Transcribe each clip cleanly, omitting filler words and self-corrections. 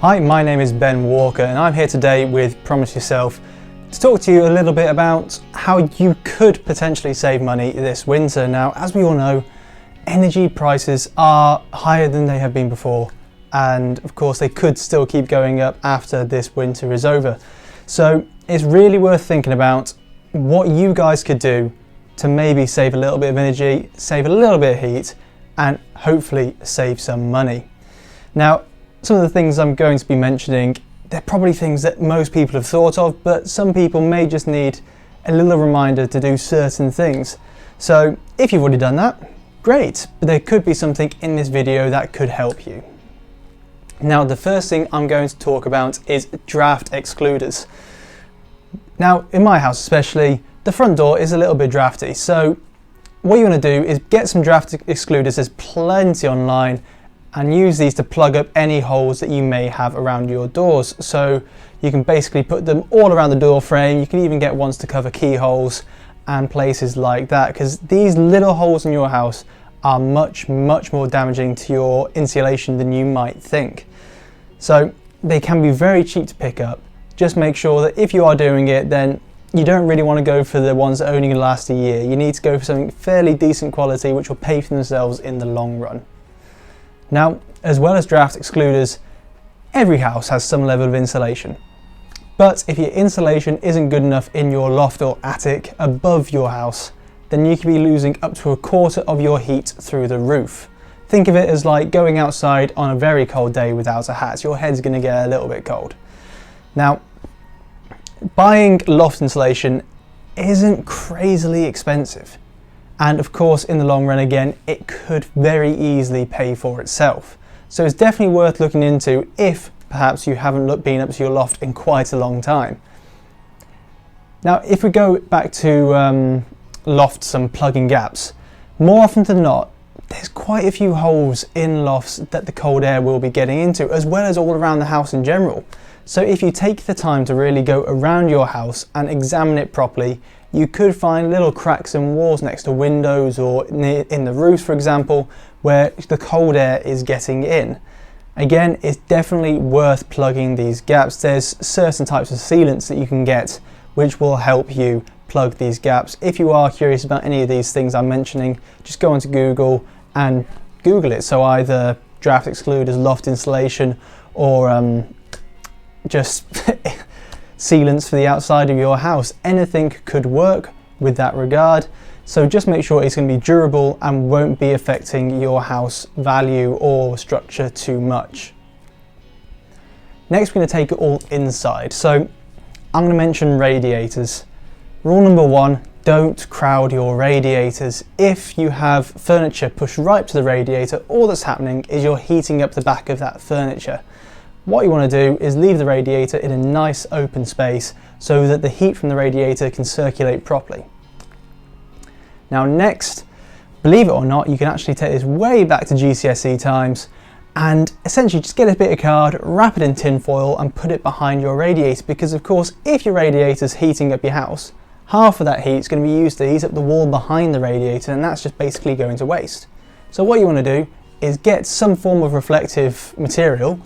Hi, my name is Ben Walker and I'm here today with Promise Yourself to talk to you a little bit about how you could potentially save money this winter. Now, as we all know, energy prices are higher than they have been before, and of course they could still keep going up after this winter is over. So it's really worth thinking about what you guys could do to maybe save a little bit of energy, save a little bit of heat, and hopefully save some money. Now, some of the things I'm going to be mentioning, they're probably things that most people have thought of, but some people may just need a little reminder to do certain things. So if you've already done that, great, but there could be something in this video that could help you. Now, the first thing I'm going to talk about is draft excluders. Now, in my house especially, the front door is a little bit drafty, so what you want to do is get some draft excluders. There's plenty online, and use these to plug up any holes that you may have around your doors. So you can basically put them all around the door frame. You can even get ones to cover keyholes and places like that, because these little holes in your house are much more damaging to your insulation than you might think. So they can be very cheap to pick up. Just make sure that if you are doing it, then you don't really want to go for the ones that only last a year. You need to go for something fairly decent quality, which will pay for themselves in the long run. Now, as well as draft excluders, every house has some level of insulation. But if your insulation isn't good enough in your loft or attic above your house, then you could be losing up to a quarter of your heat through the roof. Think of it as like going outside on a very cold day without a hat. Your head's going to get a little bit cold. Now, buying loft insulation isn't crazily expensive. And of course, in the long run, again, it could very easily pay for itself. So it's definitely worth looking into if perhaps you haven't been up to your loft in quite a long time. Now, if we go back to lofts and plugging gaps, more often than not, there's quite a few holes in lofts that the cold air will be getting into, as well as all around the house in general. So if you take the time to really go around your house and examine it properly, you could find little cracks in walls next to windows or in the roofs, for example, where the cold air is getting in. Again, it's definitely worth plugging these gaps. There's certain types of sealants that you can get which will help you plug these gaps. If you are curious about any of these things I'm mentioning, just go onto Google and Google it. So either draft excluders, loft insulation, or just sealants for the outside of your house. Anything could work with that regard. So just make sure it's going to be durable and won't be affecting your house value or structure too much. Next, we're going to take it all inside. So I'm going to mention radiators. Rule number one, don't crowd your radiators. If you have furniture pushed right to the radiator, all that's happening is you're heating up the back of that furniture. What you want to do is leave the radiator in a nice open space so that the heat from the radiator can circulate properly. Now next, believe it or not, you can actually take this way back to GCSE times and essentially just get a bit of card, wrap it in tin foil and put it behind your radiator, because of course if your radiator is heating up your house, half of that heat is going to be used to heat up the wall behind the radiator, and that's just basically going to waste. So what you want to do is get some form of reflective material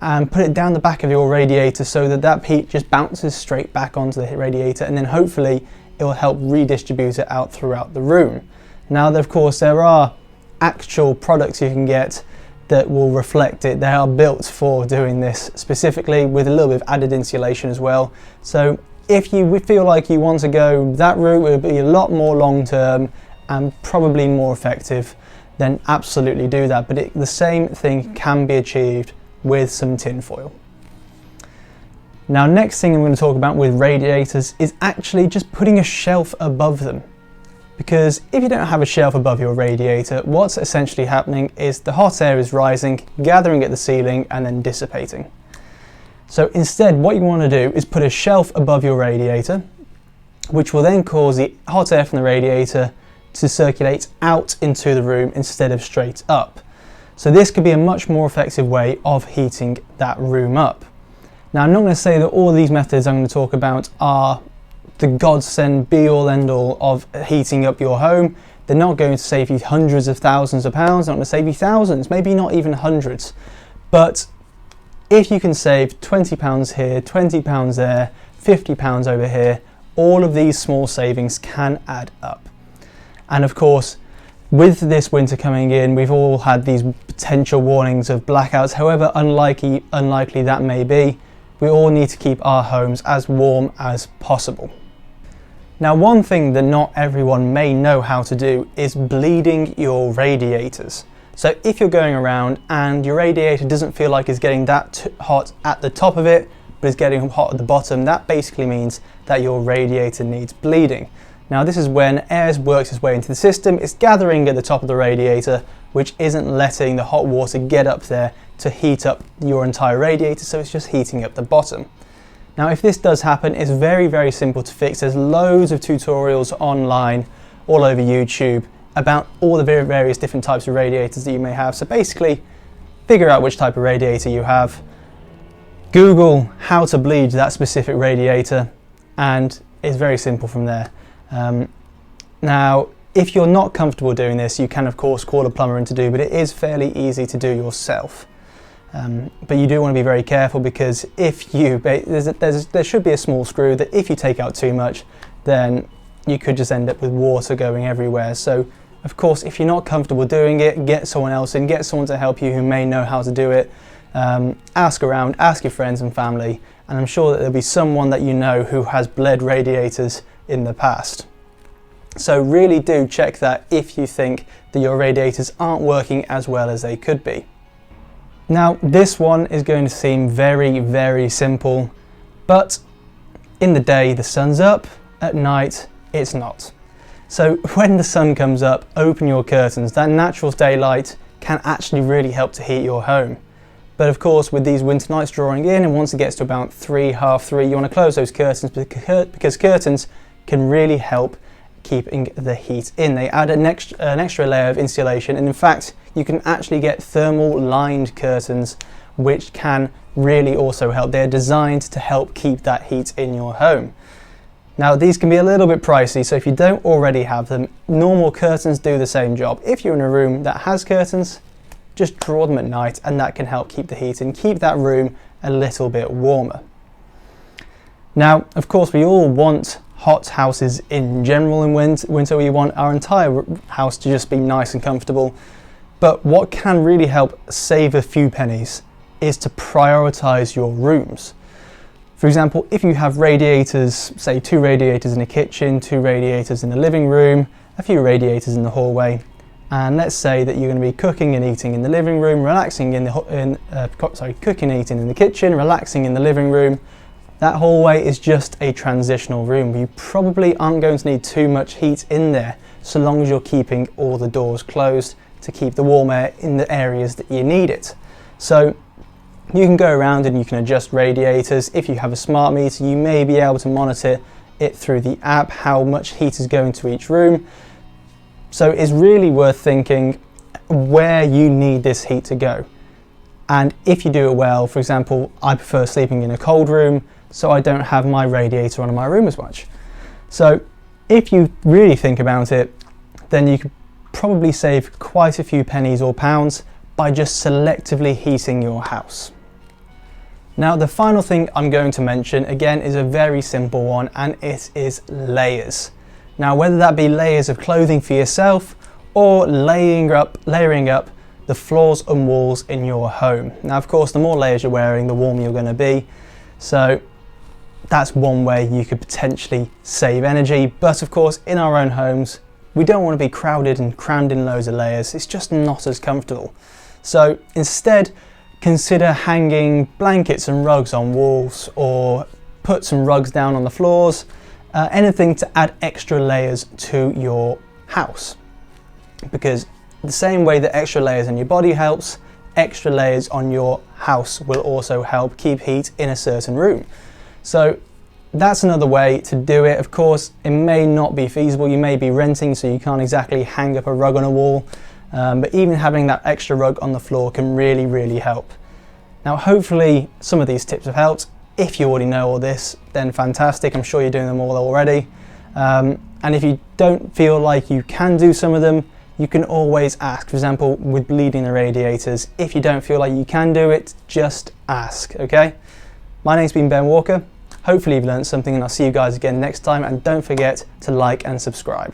and put it down the back of your radiator so that that heat just bounces straight back onto the radiator, and then hopefully it will help redistribute it out throughout the room. Now, of course, there are actual products you can get that will reflect it. They are built for doing this specifically, with a little bit of added insulation as well. So if you feel like you want to go that route, it will be a lot more long-term and probably more effective, then absolutely do that. But the same thing can be achieved with some tin foil. Now, next thing I'm going to talk about with radiators is actually just putting a shelf above them. Because if you don't have a shelf above your radiator, what's essentially happening is the hot air is rising, gathering at the ceiling and then dissipating. So instead, what you want to do is put a shelf above your radiator, which will then cause the hot air from the radiator to circulate out into the room instead of straight up. So this could be a much more effective way of heating that room up. Now, I'm not going to say that all these methods I'm going to talk about are the godsend, be all end all of heating up your home. They're not going to save you hundreds of thousands of pounds, they're not going to save you thousands, maybe not even hundreds. But if you can save £20 here, £20 there, £50 over here, all of these small savings can add up. And of course, with this winter coming in, we've all had these potential warnings of blackouts. However unlikely that may be, we all need to keep our homes as warm as possible. Now, one thing that not everyone may know how to do is bleeding your radiators. So if you're going around and your radiator doesn't feel like it's getting that hot at the top of it, but it's getting hot at the bottom, that basically means that your radiator needs bleeding. Now, this is when air works its way into the system, it's gathering at the top of the radiator, which isn't letting the hot water get up there to heat up your entire radiator, so it's just heating up the bottom. Now, if this does happen, it's very, very simple to fix. There's loads of tutorials online, all over YouTube, about all the various different types of radiators that you may have. So basically, figure out which type of radiator you have, Google how to bleed that specific radiator, and it's very simple from there. Now, if you're not comfortable doing this, you can of course call a plumber in to do, but it is fairly easy to do yourself. But you do want to be very careful, because if you, there should be a small screw that if you take out too much, then you could just end up with water going everywhere. So of course, if you're not comfortable doing it, get someone else in, get someone to help you who may know how to do it. Ask around, ask your friends and family, and I'm sure that there'll be someone that you know who has bled radiators in the past. So really do check that if you think that your radiators aren't working as well as they could be. Now, this one is going to seem very, very simple, but in the day the sun's up, at night it's not. So when the sun comes up, open your curtains. That natural daylight can actually really help to heat your home. But of course, with these winter nights drawing in, and once it gets to about 3, half 3, you want to close those curtains, because curtains can really help keeping the heat in. They add an extra layer of insulation, and in fact, you can actually get thermal lined curtains, which can really also help. They're designed to help keep that heat in your home. Now, these can be a little bit pricey, so if you don't already have them, normal curtains do the same job. If you're in a room that has curtains, just draw them at night, and that can help keep the heat in, keep that room a little bit warmer. Now, of course, we all want hot houses in general in winter. We want our entire house to just be nice and comfortable. But what can really help save a few pennies is to prioritize your rooms. For example, if you have radiators, say 2 radiators in the kitchen, 2 radiators in the living room, a few radiators in the hallway, and let's say that you're going to be cooking and eating in the living room, cooking and eating in the kitchen, relaxing in the living room. That hallway is just a transitional room. You probably aren't going to need too much heat in there, so long as you're keeping all the doors closed to keep the warm air in the areas that you need it. So you can go around and you can adjust radiators. If you have a smart meter, you may be able to monitor it through the app, how much heat is going to each room. So it's really worth thinking where you need this heat to go. And if you do it well, for example, I prefer sleeping in a cold room, so I don't have my radiator on in my room as much. So if you really think about it, then you could probably save quite a few pennies or pounds by just selectively heating your house. Now, the final thing I'm going to mention, again, is a very simple one, and it is layers. Now, whether that be layers of clothing for yourself or layering up the floors and walls in your home. Now, of course, the more layers you're wearing, the warmer you're going to be. So that's one way you could potentially save energy. But of course, in our own homes, we don't want to be crowded and crammed in loads of layers. It's just not as comfortable. So instead, consider hanging blankets and rugs on walls, or put some rugs down on the floors, anything to add extra layers to your house. Because the same way that extra layers in your body helps, extra layers on your house will also help keep heat in a certain room. So that's another way to do it. Of course, it may not be feasible. You may be renting, so you can't exactly hang up a rug on a wall. But even having that extra rug on the floor can really, really help. Now, hopefully some of these tips have helped. If you already know all this, then fantastic. I'm sure you're doing them all already. And if you don't feel like you can do some of them, you can always ask. For example, with bleeding the radiators, if you don't feel like you can do it, just ask, okay? My name's been Ben Walker. Hopefully you've learned something, and I'll see you guys again next time, and don't forget to like and subscribe.